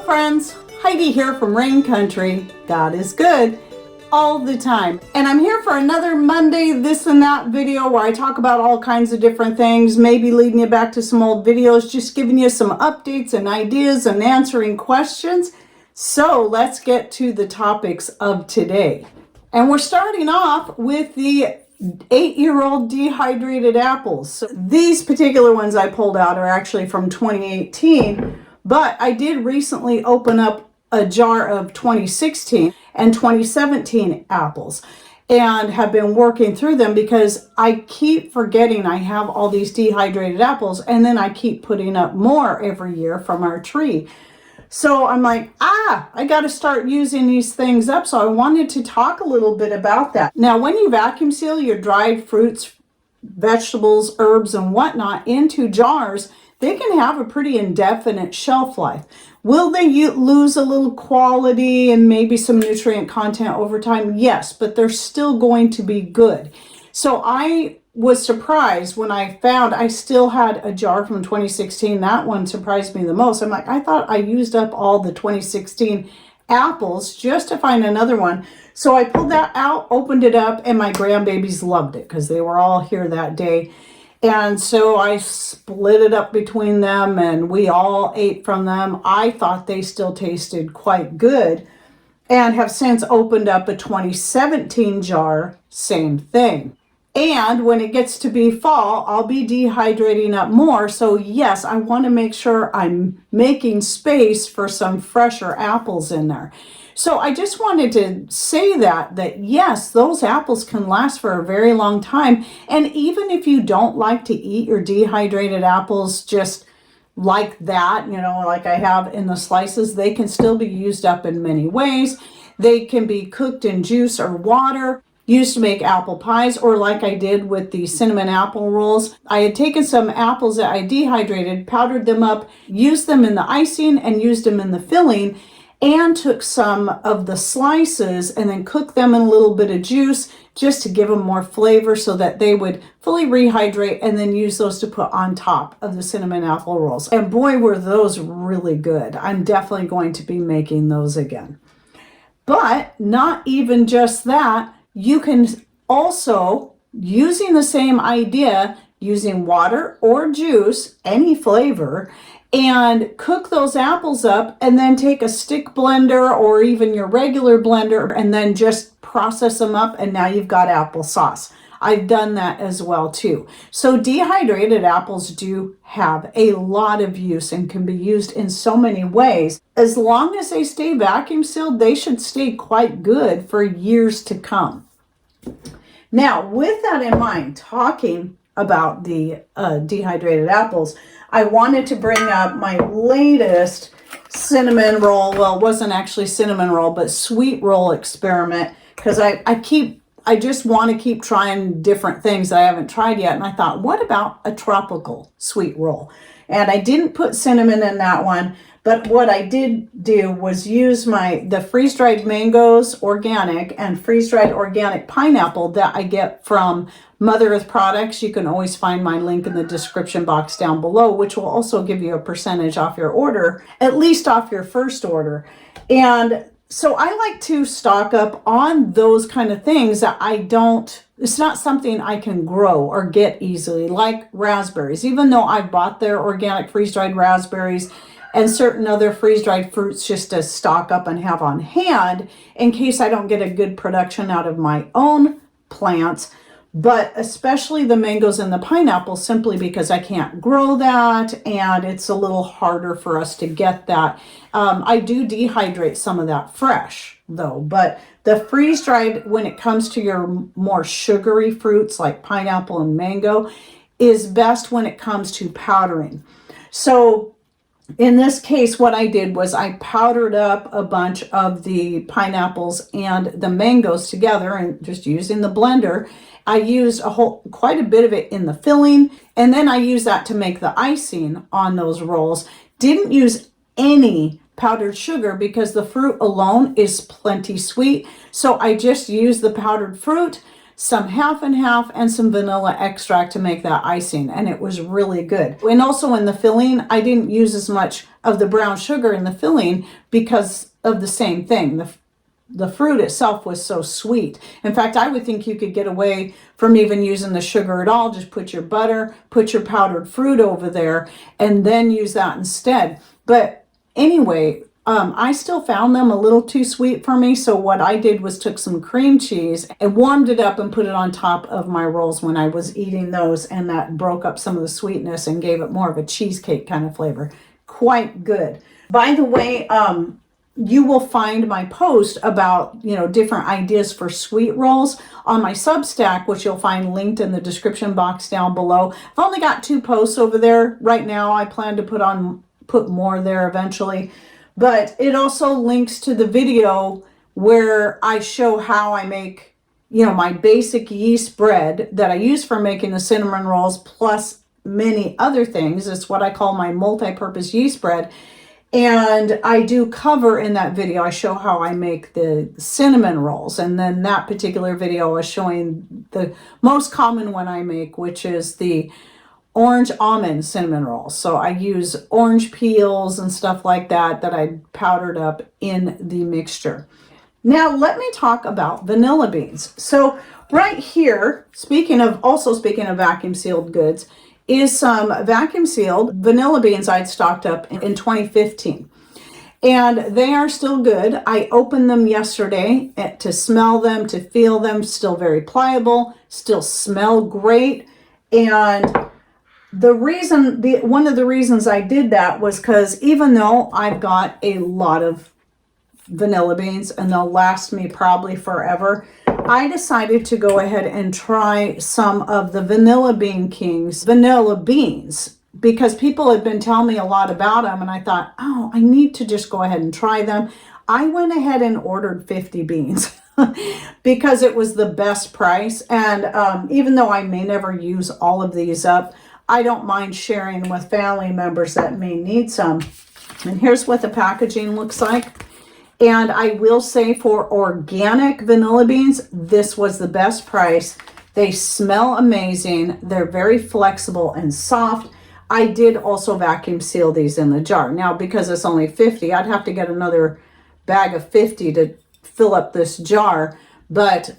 friends, Heidi here from Rain Country. God is good all the time. And I'm here for another Monday this and that video where I talk about all kinds of different things, maybe leading you back to some old videos, just giving you some updates and ideas and answering questions. So let's get to the topics of today. And we're starting off with the 8-year-old dehydrated apples. So these particular ones I pulled out are actually from 2018, but I did recently open up a jar of 2016 and 2017 apples and have been working through them because I keep forgetting I have all these dehydrated apples, and then I keep putting up more every year from our tree. So I'm like, I got to start using these things up. So I wanted to talk a little bit about that. Now, when you vacuum seal your dried fruits, vegetables, herbs, and whatnot into jars, they can have a pretty indefinite shelf life. Will they lose a little quality and maybe some nutrient content over time? Yes, but they're still going to be good. So I was surprised when I found I still had a jar from 2016. That one surprised me the most. I'm like, I thought I used up all the 2016 apples just to find another one. So I pulled that out, opened it up, and my grandbabies loved it because they were all here that day. And so I split it up between them and we all ate from them. I thought they still tasted quite good and have since opened up a 2017 jar, same thing. And when it gets to be fall, I'll be dehydrating up more. So yes, I want to make sure I'm making space for some fresher apples in there. So I just wanted to say that yes, those apples can last for a very long time. And even if you don't like to eat your dehydrated apples just like that, like I have in the slices, they can still be used up in many ways. They can be cooked in juice or water, used to make apple pies, or like I did with the cinnamon apple rolls. I had taken some apples that I dehydrated, powdered them up, used them in the icing and used them in the filling, and took some of the slices and then cooked them in a little bit of juice just to give them more flavor so that they would fully rehydrate, and then use those to put on top of the cinnamon apple rolls. And boy, were those really good. I'm definitely going to be making those again. But not even just that, you can also, using the same idea, using water or juice, any flavor, and cook those apples up, and then take a stick blender or even your regular blender and then just process them up, and now you've got applesauce. I've done that as well too. So dehydrated apples do have a lot of use and can be used in so many ways. As long as they stay vacuum sealed, they should stay quite good for years to come. Now, with that in mind, talking about the dehydrated apples, I wanted to bring up my latest cinnamon roll. Well, it wasn't actually cinnamon roll, but sweet roll experiment, because I just want to keep trying different things that I haven't tried yet. And I thought, what about a tropical sweet roll? And I didn't put cinnamon in that one, but what I did do was use the freeze-dried mangoes organic and freeze-dried organic pineapple that I get from Mother Earth Products. You can always find my link in the description box down below, which will also give you a percentage off your order, at least off your first order. And so I like to stock up on those kind of things that it's not something I can grow or get easily, like raspberries. Even though I bought their organic freeze-dried raspberries and certain other freeze-dried fruits just to stock up and have on hand in case I don't get a good production out of my own plants, but especially the mangoes and the pineapple, simply because I can't grow that and it's a little harder for us to get that. I do dehydrate some of that fresh though, but the freeze-dried, when it comes to your more sugary fruits like pineapple and mango, is best when it comes to powdering. So in this case, what I did was I powdered up a bunch of the pineapples and the mangoes together, and just using the blender, I used quite a bit of it in the filling, and then I used that to make the icing on those rolls. Didn't use any powdered sugar because the fruit alone is plenty sweet. So I just used the powdered fruit, some half and half, and some vanilla extract to make that icing, and it was really good. And also in the filling, I didn't use as much of the brown sugar in the filling because of the same thing. The fruit itself was so sweet. In fact, I would think you could get away from even using the sugar at all. Just put your butter, put your powdered fruit over there, and then use that instead. But anyway, I still found them a little too sweet for me. So what I did was took some cream cheese and warmed it up and put it on top of my rolls when I was eating those. And that broke up some of the sweetness and gave it more of a cheesecake kind of flavor. Quite good. By the way, you will find my post about, different ideas for sweet rolls on my Substack, which you'll find linked in the description box down below. I've only got 2 posts over there right now. I plan to put more there eventually. But it also links to the video where I show how I make, my basic yeast bread that I use for making the cinnamon rolls, plus many other things. It's what I call my multi-purpose yeast bread. And I do cover in that video, I show how I make the cinnamon rolls. And then that particular video is showing the most common one I make, which is the orange almond cinnamon rolls. So I use orange peels and stuff like that I powdered up in the mixture. Now let me talk about vanilla beans. So right here, speaking of vacuum sealed goods, is some vacuum sealed vanilla beans I'd stocked up in 2015. And they are still good. I opened them yesterday to smell them, to feel them, still very pliable, still smell great. And one of the reasons I did that was because even though I've got a lot of vanilla beans and they'll last me probably forever, I decided to go ahead and try some of the Vanilla Bean King's vanilla beans because people had been telling me a lot about them, and I thought, oh, I need to just go ahead and try them. I went ahead and ordered 50 beans because it was the best price. And even though I may never use all of these up, I don't mind sharing with family members that may need some. And here's what the packaging looks like. And I will say for organic vanilla beans, this was the best price. They smell amazing. They're very flexible and soft. I did also vacuum seal these in the jar. Now, because it's only 50, I'd have to get another bag of 50 to fill up this jar. But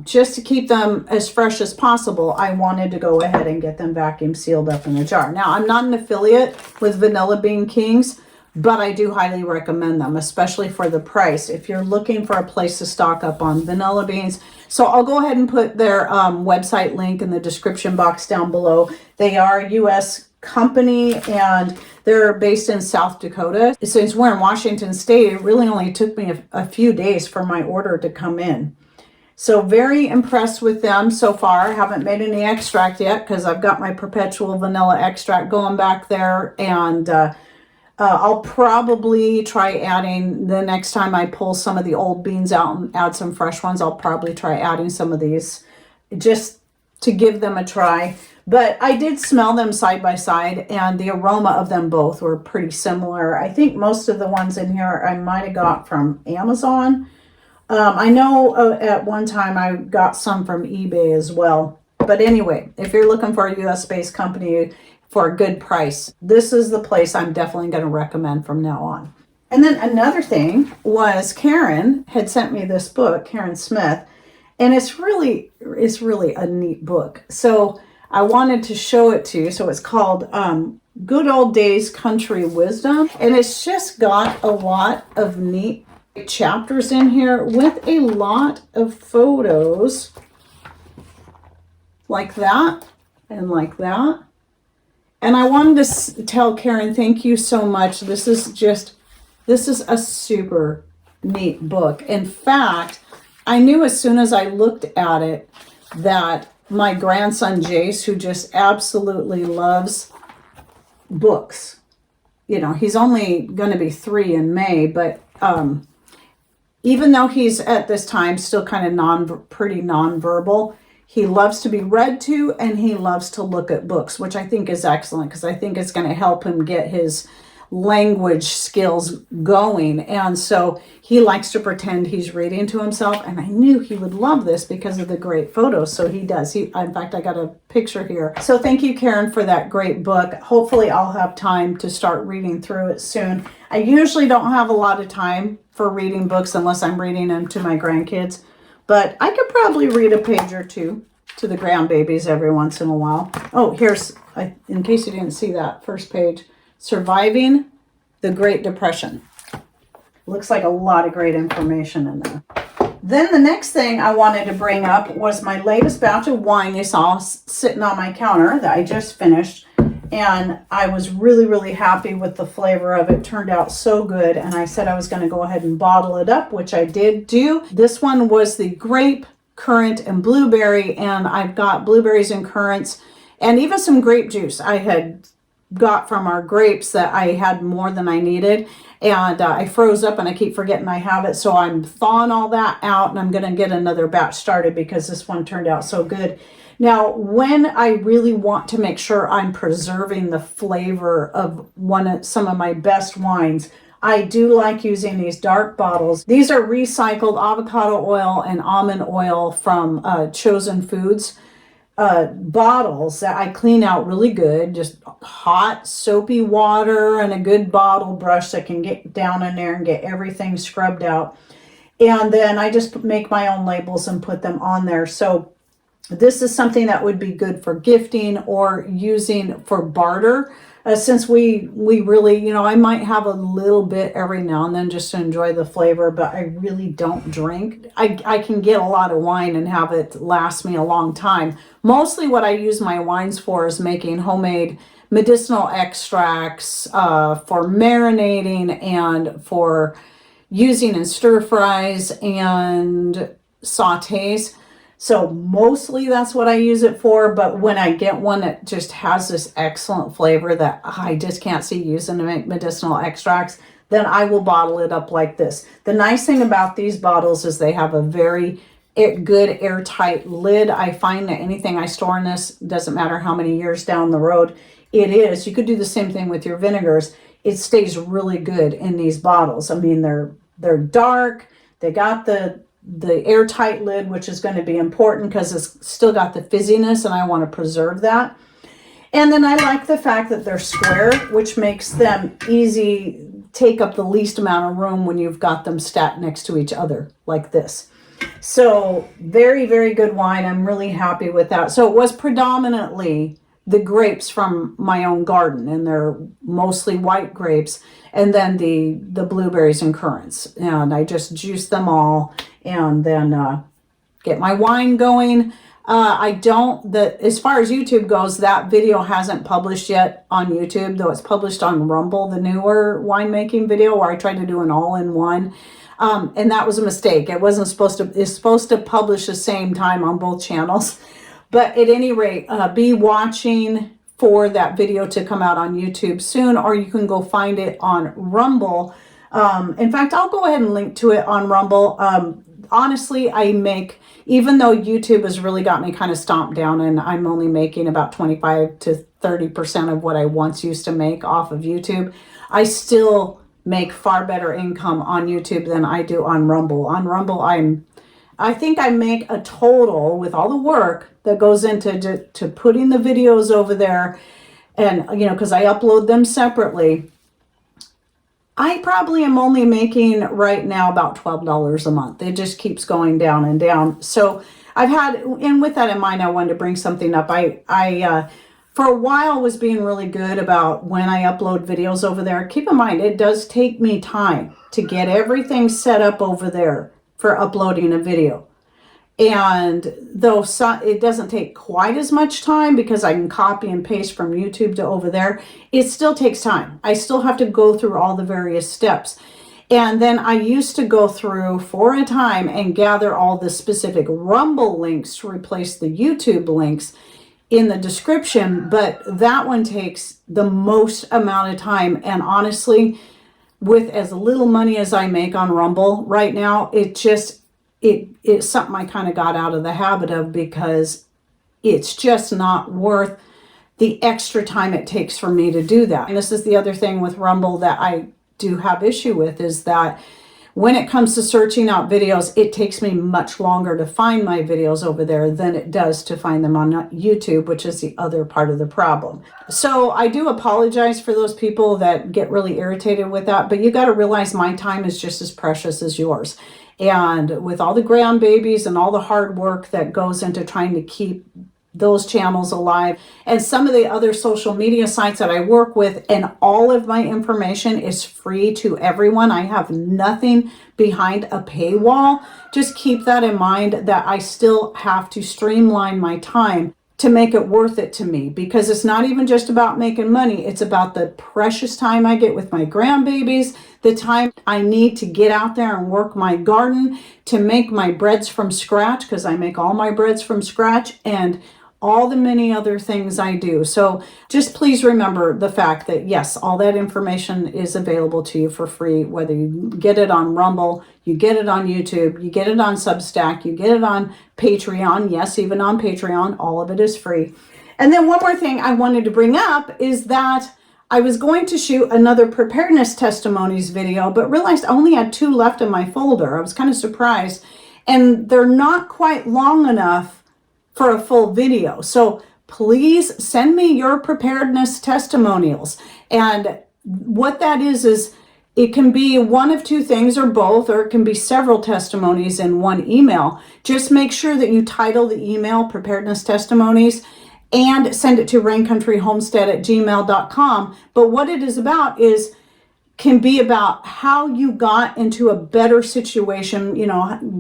just to keep them as fresh as possible, I wanted to go ahead and get them vacuum sealed up in a jar. Now, I'm not an affiliate with Vanilla Bean Kings, but I do highly recommend them, especially for the price, if you're looking for a place to stock up on vanilla beans. So I'll go ahead and put their website link in the description box down below. They are a U.S. company, and they're based in South Dakota. Since we're in Washington State, it really only took me a few days for my order to come in. So very impressed with them so far. I haven't made any extract yet because I've got my perpetual vanilla extract going back there, and I'll probably try adding, the next time I pull some of the old beans out and add some fresh ones, I'll probably try adding some of these just to give them a try. But I did smell them side by side, and the aroma of them both were pretty similar. I think most of the ones in here I might have got from Amazon. I know at one time I got some from eBay as well. But anyway, if you're looking for a US-based company for a good price, this is the place I'm definitely going to recommend from now on. And then another thing was Karen had sent me this book, Karen Smith, and it's really a neat book. So I wanted to show it to you. So it's called Good Old Days Country Wisdom, and it's just got a lot of neat chapters in here with a lot of photos like that and like that. And I wanted to tell Karen, thank you so much. This is a super neat book. In fact, I knew as soon as I looked at it that my grandson Jace, who just absolutely loves books, he's only going to be 3 in May, but even though he's at this time still kind of pretty nonverbal, he loves to be read to, and he loves to look at books, which I think is excellent because I think it's going to help him get his language skills going. And so he likes to pretend he's reading to himself. And I knew he would love this because of the great photos. So he does. In fact, I got a picture here. So thank you, Karen, for that great book. Hopefully I'll have time to start reading through it soon. I usually don't have a lot of time for reading books unless I'm reading them to my grandkids. But I could probably read a page or two to the grandbabies every once in a while. Oh, here's, in case you didn't see that first page, Surviving the Great Depression. Looks like a lot of great information in there. Then the next thing I wanted to bring up was my latest batch of wine you saw sitting on my counter that I just finished. And I was really, really happy with the flavor of it. Turned out so good. And I said I was going to go ahead and bottle it up, which I did do. This one was the grape, currant, and blueberry. And I've got blueberries and currants and even some grape juice I had got from our grapes that I had more than I needed. And I froze up and I keep forgetting I have it. So I'm thawing all that out and I'm going to get another batch started because this one turned out so good. Now, when I really want to make sure I'm preserving the flavor of some of my best wines, I do like using these dark bottles. These are recycled avocado oil and almond oil from Chosen Foods bottles that I clean out really good. Just hot, soapy water and a good bottle brush that can get down in there and get everything scrubbed out. And then I just make my own labels and put them on there. So this is something that would be good for gifting or using for barter. Since we really, I might have a little bit every now and then just to enjoy the flavor, but I really don't drink. I can get a lot of wine and have it last me a long time. Mostly what I use my wines for is making homemade medicinal extracts for marinating and for using in stir fries and sautés. So mostly that's what I use it for, but when I get one that just has this excellent flavor that I just can't see using to make medicinal extracts, then I will bottle it up like this. The nice thing about these bottles is they have a very good airtight lid. I find that anything I store in this, doesn't matter how many years down the road it is. You could do the same thing with your vinegars. It stays really good in these bottles. I mean, they're dark. They got the airtight lid, which is going to be important because it's still got the fizziness and I want to preserve that. And then I like the fact that they're square, which makes them easy, take up the least amount of room when you've got them stacked next to each other like this. So very, very good wine. I'm really happy with that. So it was predominantly the grapes from my own garden, and they're mostly white grapes, and then the blueberries and currants. And I just juice them all and then get my wine going. As far as YouTube goes, that video hasn't published yet on YouTube, though it's published on Rumble, the newer winemaking video where I tried to do an all-in-one. And that was a mistake. It's supposed to publish the same time on both channels. But at any rate, be watching for that video to come out on YouTube soon, or you can go find it on Rumble. In fact, I'll go ahead and link to it on Rumble. Honestly, even though YouTube has really got me kind of stomped down and I'm only making about 25 to 30% of what I once used to make off of YouTube, I still make far better income on YouTube than I do on Rumble. On Rumble, I think I make a total with all the work that goes into to putting the videos over there, and because I upload them separately, I probably am only making right now about $12 a month. It just keeps going down and down. So and with that in mind, I wanted to bring something up. I for a while was being really good about when I upload videos over there. Keep in mind, it does take me time to get everything set up over there for uploading a video. And though it doesn't take quite as much time because I can copy and paste from YouTube to over there, it still takes time. I still have to go through all the various steps. And then I used to go through for a time and gather all the specific Rumble links to replace the YouTube links in the description. But that one takes the most amount of time. And honestly, with as little money as I make on Rumble right now, it's something I kind of got out of the habit of because it's just not worth the extra time it takes for me to do that. And this is the other thing with Rumble that I do have issue with, is that when it comes to searching out videos, it takes me much longer to find my videos over there than it does to find them on YouTube, which is the other part of the problem. So I do apologize for those people that get really irritated with that, but you got to realize my time is just as precious as yours. And with all the grandbabies and all the hard work that goes into trying to keep those channels alive, and some of the other social media sites that I work with, and all of my information is free to everyone. I have nothing behind a paywall. Just keep that in mind, that I still have to streamline my time to make it worth it to me, because it's not even just about making money. It's about the precious time I get with my grandbabies, the time I need to get out there and work my garden, to make my breads from scratch, because I make all my breads from scratch, and all the many other things I do. So just please remember the fact that yes, all that information is available to you for free, whether you get it on Rumble, you get it on YouTube, you get it on Substack, you get it on Patreon. Yes, even on Patreon, all of it is free. And then one more thing I wanted to bring up is that I was going to shoot another preparedness testimonies video, but realized I only had 2 left in my folder. I was kind of surprised, and they're not quite long enough for a full video. So please send me your preparedness testimonials. And what that is it can be one of 2 things or both, or it can be several testimonies in one email. Just make sure that you title the email preparedness testimonies and send it to raincountryhomestead@gmail.com. But what it is about can be about how you got into a better situation,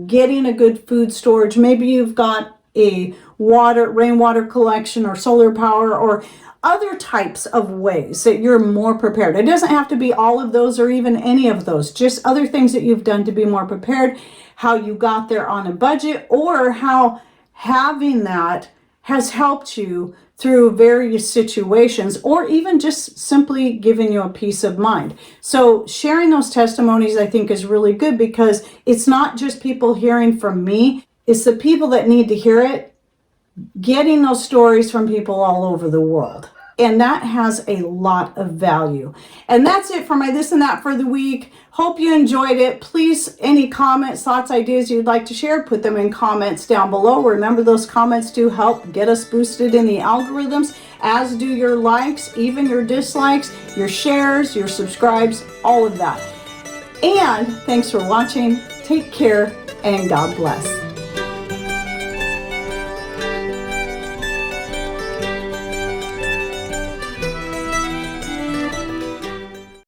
getting a good food storage. Maybe you've got a rainwater collection or solar power, or other types of ways that you're more prepared. It doesn't have to be all of those or even any of those, just other things that you've done to be more prepared, how you got there on a budget, or how having that has helped you through various situations, or even just simply giving you a peace of mind. So sharing those testimonies, I think, is really good, because it's not just people hearing from me, it's the people that need to hear it, getting those stories from people all over the world. And that has a lot of value. And that's it for my this and that for the week. Hope you enjoyed it. Please, any comments, thoughts, ideas you'd like to share, put them in comments down below. Remember, those comments do help get us boosted in the algorithms, as do your likes, even your dislikes, your shares, your subscribes, all of that. And thanks for watching. Take care, and God bless.